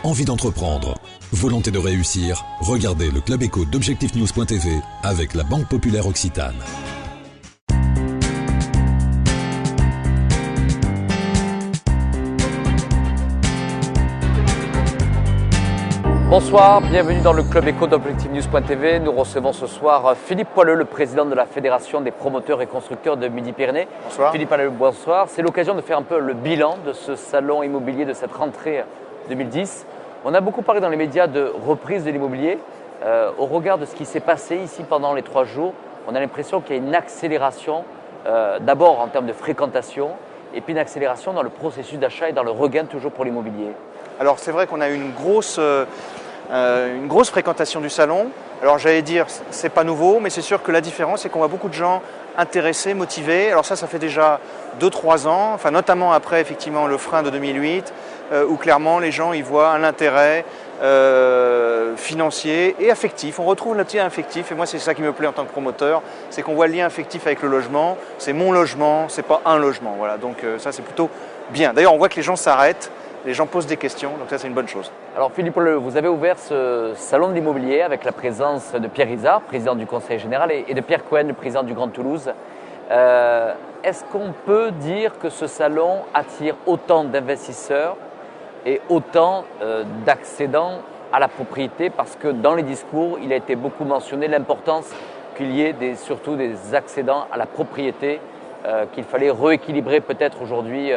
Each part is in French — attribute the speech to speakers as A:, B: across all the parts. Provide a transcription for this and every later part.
A: envie d'entreprendre, volonté de réussir, regardez le Club Éco d'Objectif-News.tv avec la Banque Populaire Occitane.
B: Bonsoir, bienvenue dans le Club Éco d'Objectif-News.tv. Nous recevons ce soir Philippe Poileux, le président de la Fédération des promoteurs et constructeurs de Midi-Pyrénées.
C: Bonsoir.
B: Philippe Poileux, bonsoir. C'est l'occasion de faire un peu le bilan de ce salon immobilier, de cette rentrée 2010. On a beaucoup parlé dans les médias de reprise de l'immobilier. Au regard de ce qui s'est passé ici pendant les 3 jours, on a l'impression qu'il y a une accélération, d'abord en termes de fréquentation, et puis une accélération dans le processus d'achat et dans le regain toujours pour l'immobilier.
C: Alors c'est vrai qu'on a eu une grosse fréquentation du salon. Alors j'allais dire, c'est pas nouveau, mais c'est sûr que la différence, c'est qu'on voit beaucoup de gens intéressés, motivés. Alors ça fait déjà 2-3 ans, enfin notamment après effectivement le frein de 2008, où clairement les gens y voient un intérêt financier et affectif. On retrouve le lien affectif, et moi c'est ça qui me plaît en tant que promoteur, c'est qu'on voit le lien affectif avec le logement. C'est mon logement, c'est pas un logement. Voilà, donc ça c'est plutôt bien. D'ailleurs on voit que les gens s'arrêtent. Les gens posent des questions, donc ça c'est une bonne chose.
B: Alors Philippe Poileux, vous avez ouvert ce salon de l'immobilier avec la présence de Pierre Izard, président du Conseil général, et de Pierre Cohen, le président du Grand Toulouse. Est-ce qu'on peut dire que ce salon attire autant d'investisseurs et autant d'accédants à la propriété? Parce que dans les discours, il a été beaucoup mentionné l'importance qu'il y ait surtout des accédants à la propriété, qu'il fallait rééquilibrer peut-être aujourd'hui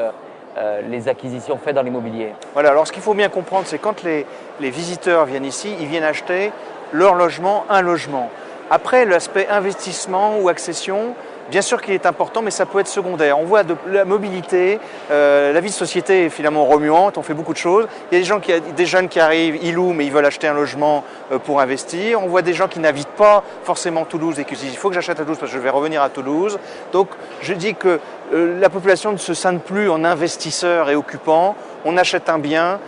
B: les acquisitions faites dans l'immobilier.
C: Voilà, alors ce qu'il faut bien comprendre, c'est quand les visiteurs viennent ici, ils viennent acheter leur logement, un logement. Après, l'aspect investissement ou accession, bien sûr qu'il est important, mais ça peut être secondaire. On voit de la mobilité, la vie de société est finalement remuante, on fait beaucoup de choses. Il y a des jeunes qui arrivent, ils louent, mais ils veulent acheter un logement pour investir. On voit des gens qui n'habitent pas forcément Toulouse et qui se disent il faut que j'achète à Toulouse parce que je vais revenir à Toulouse. Donc je dis que la population ne se scinde plus en investisseurs et occupants. On achète un bien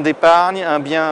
C: d'épargne,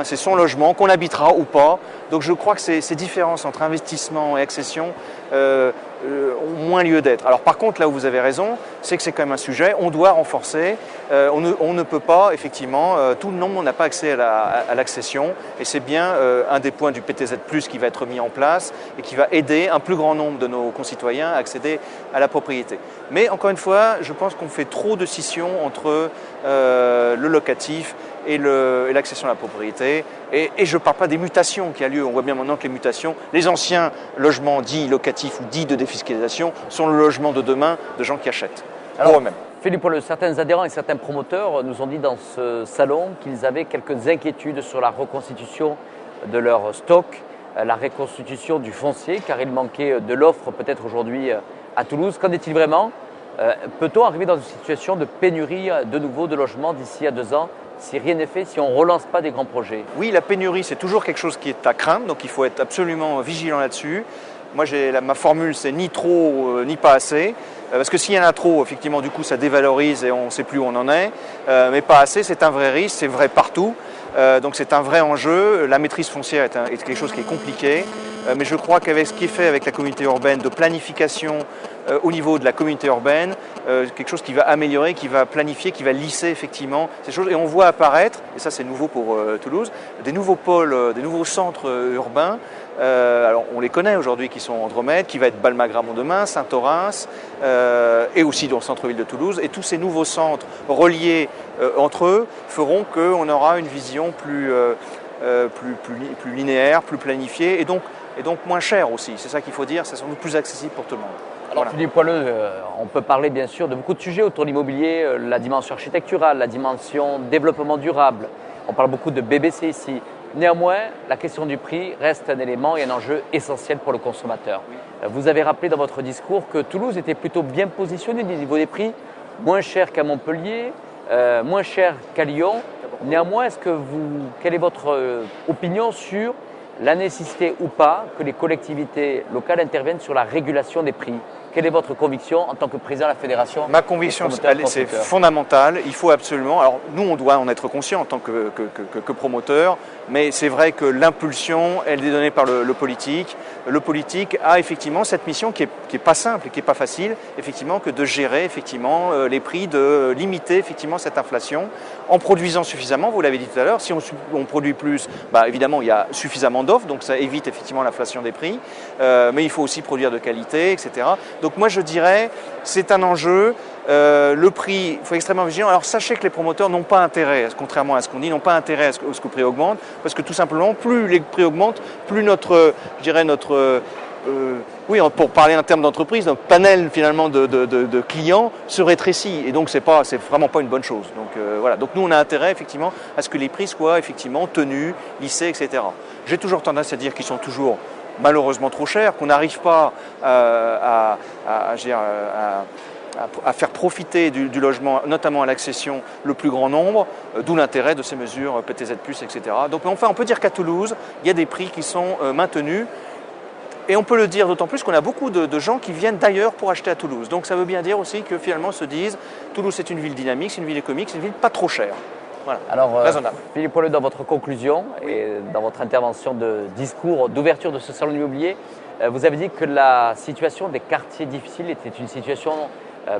C: c'est son logement, qu'on habitera ou pas. Donc je crois que ces différences entre investissement et accession ont moins lieu d'être. Alors par contre, là où vous avez raison, c'est que c'est quand même un sujet, on doit renforcer, on ne peut pas, effectivement, tout le monde n'a pas accès à l'accession, et c'est bien un des points du PTZ+, qui va être mis en place et qui va aider un plus grand nombre de nos concitoyens à accéder à la propriété. Mais encore une fois, je pense qu'on fait trop de scission entre le locatif et l'accession à la propriété. Et je ne parle pas des mutations qui ont lieu. On voit bien maintenant que les mutations, les anciens logements dits locatifs ou dits de défiscalisation sont le logement de demain de gens qui achètent pour eux-mêmes.
B: Philippe Poileux, certains adhérents et certains promoteurs nous ont dit dans ce salon qu'ils avaient quelques inquiétudes sur la reconstitution de leur stock, la reconstitution du foncier, car il manquait de l'offre peut-être aujourd'hui à Toulouse. Qu'en est-il vraiment? Peut-on arriver dans une situation de pénurie de nouveau de logements d'ici à 2 ans si rien n'est fait, si on ne relance pas des grands projets?
C: Oui, la pénurie, c'est toujours quelque chose qui est à craindre, donc il faut être absolument vigilant là-dessus. Moi, ma formule, c'est ni trop, ni pas assez. Parce que s'il y en a trop, effectivement, du coup, ça dévalorise et on ne sait plus où on en est. Mais pas assez, c'est un vrai risque, c'est vrai partout. Donc c'est un vrai enjeu. La maîtrise foncière est quelque chose qui est compliqué. Mais je crois qu'avec ce qui est fait avec la communauté urbaine, de planification au niveau de la communauté urbaine, quelque chose qui va améliorer, qui va planifier, qui va lisser effectivement ces choses. Et on voit apparaître, et ça c'est nouveau pour Toulouse, des nouveaux pôles, des nouveaux centres urbains. Alors on les connaît aujourd'hui qui sont Andromède, qui va être Balma-Gramont demain, Saint-Orens, et aussi dans le centre-ville de Toulouse. Et tous ces nouveaux centres reliés entre eux feront qu'on aura une vision plus linéaire, plus planifiée et donc moins chère aussi. C'est ça qu'il faut dire, c'est sans doute plus accessible pour tout le monde.
B: Alors voilà. Philippe Poileux, on peut parler bien sûr de beaucoup de sujets autour de l'immobilier, la dimension architecturale, la dimension développement durable. On parle beaucoup de BBC ici. Néanmoins, la question du prix reste un élément et un enjeu essentiel pour le consommateur. Oui. Vous avez rappelé dans votre discours que Toulouse était plutôt bien positionnée au niveau des prix, moins cher qu'à Montpellier, moins cher qu'à Lyon. Néanmoins, quelle est votre opinion sur la nécessité ou pas que les collectivités locales interviennent sur la régulation des prix? Quelle est votre conviction en tant que président de la fédération?
C: Ma conviction, c'est fondamental. Il faut absolument. Alors nous, on doit en être conscient en tant que promoteur, mais c'est vrai que l'impulsion, elle est donnée par le politique. Le politique a effectivement cette mission qui est pas simple et qui est pas facile, effectivement, que de gérer effectivement les prix, de limiter effectivement cette inflation en produisant suffisamment. Vous l'avez dit tout à l'heure, si on produit plus, évidemment il y a suffisamment d'offres, donc ça évite effectivement l'inflation des prix. Mais il faut aussi produire de qualité, etc. Donc moi je dirais, c'est un enjeu. Le prix, il faut extrêmement vigilant. Alors sachez que les promoteurs n'ont pas intérêt, contrairement à ce qu'on dit, n'ont pas intérêt à ce que le prix augmente, parce que tout simplement, plus les prix augmentent, plus pour parler en termes d'entreprise, notre panel finalement de clients se rétrécit, et donc c'est vraiment pas une bonne chose. Donc voilà. Donc nous on a intérêt effectivement à ce que les prix soient effectivement tenus, lissés, etc. J'ai toujours tendance à dire qu'ils sont toujours malheureusement trop chers, qu'on n'arrive pas à faire profiter du logement, notamment à l'accession, le plus grand nombre, d'où l'intérêt de ces mesures PTZ+, etc. Donc enfin, on peut dire qu'à Toulouse, il y a des prix qui sont maintenus, et on peut le dire d'autant plus qu'on a beaucoup de gens qui viennent d'ailleurs pour acheter à Toulouse. Donc ça veut bien dire aussi que finalement se disent, Toulouse c'est une ville dynamique, c'est une ville économique, c'est une ville pas trop chère. Voilà.
B: Alors, Philippe Poileux, dans votre conclusion et dans votre intervention de discours d'ouverture de ce salon de l'immobilier, vous avez dit que la situation des quartiers difficiles était une situation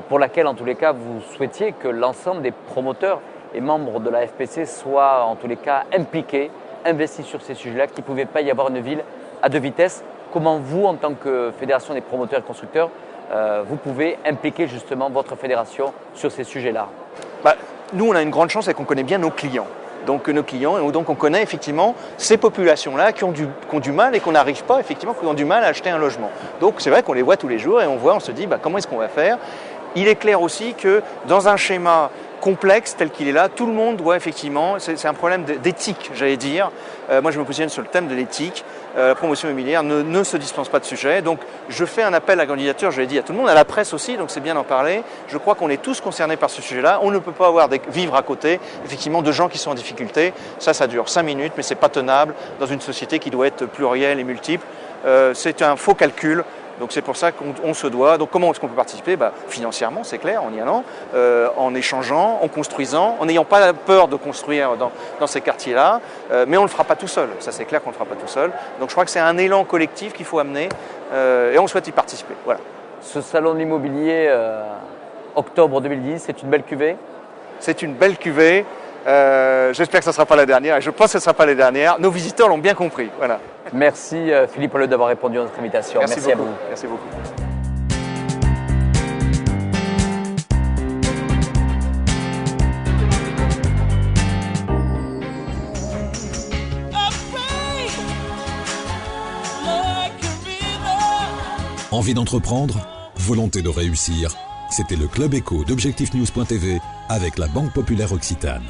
B: pour laquelle, en tous les cas, vous souhaitiez que l'ensemble des promoteurs et membres de la FPC soient, en tous les cas, impliqués, investis sur ces sujets-là, qu'il ne pouvait pas y avoir une ville à deux vitesses. Comment vous, en tant que Fédération des promoteurs et constructeurs, vous pouvez impliquer justement votre fédération sur ces sujets-là?
C: Nous, on a une grande chance, c'est qu'on connaît bien nos clients. Donc nos clients, et donc on connaît effectivement ces populations-là qui ont du mal et qu'on n'arrive pas, effectivement, qui ont du mal à acheter un logement. Donc c'est vrai qu'on les voit tous les jours et on se dit comment est-ce qu'on va faire? Il est clair aussi que dans un schéma complexe tel qu'il est là, tout le monde doit effectivement, c'est un problème d'éthique, j'allais dire. Moi, je me positionne sur le thème de l'éthique. La promotion immobilière ne se dispense pas de sujet. Donc, je fais un appel à candidature, je l'ai dit à tout le monde, à la presse aussi, donc c'est bien d'en parler. Je crois qu'on est tous concernés par ce sujet-là. On ne peut pas vivre à côté, effectivement, de gens qui sont en difficulté. Ça dure 5 minutes, mais c'est pas tenable dans une société qui doit être plurielle et multiple. C'est un faux calcul. Donc c'est pour ça qu'on se doit. Donc comment est-ce qu'on peut participer? Financièrement, c'est clair, en y allant, en échangeant, en construisant, en n'ayant pas peur de construire dans ces quartiers-là, mais on ne le fera pas tout seul. Ça c'est clair qu'on ne le fera pas tout seul. Donc je crois que c'est un élan collectif qu'il faut amener et on souhaite y participer. Voilà.
B: Ce salon de l'immobilier, octobre 2010, c'est une belle cuvée?
C: C'est une belle cuvée. J'espère que ce ne sera pas la dernière et je pense que ce ne sera pas la dernière. Nos visiteurs l'ont bien compris. Voilà.
B: Merci Philippe Poileux d'avoir répondu à notre invitation. Merci à vous.
C: Merci beaucoup.
A: Envie d'entreprendre? Volonté de réussir? C'était le Club Éco d'Objectif News.tv avec la Banque Populaire Occitane.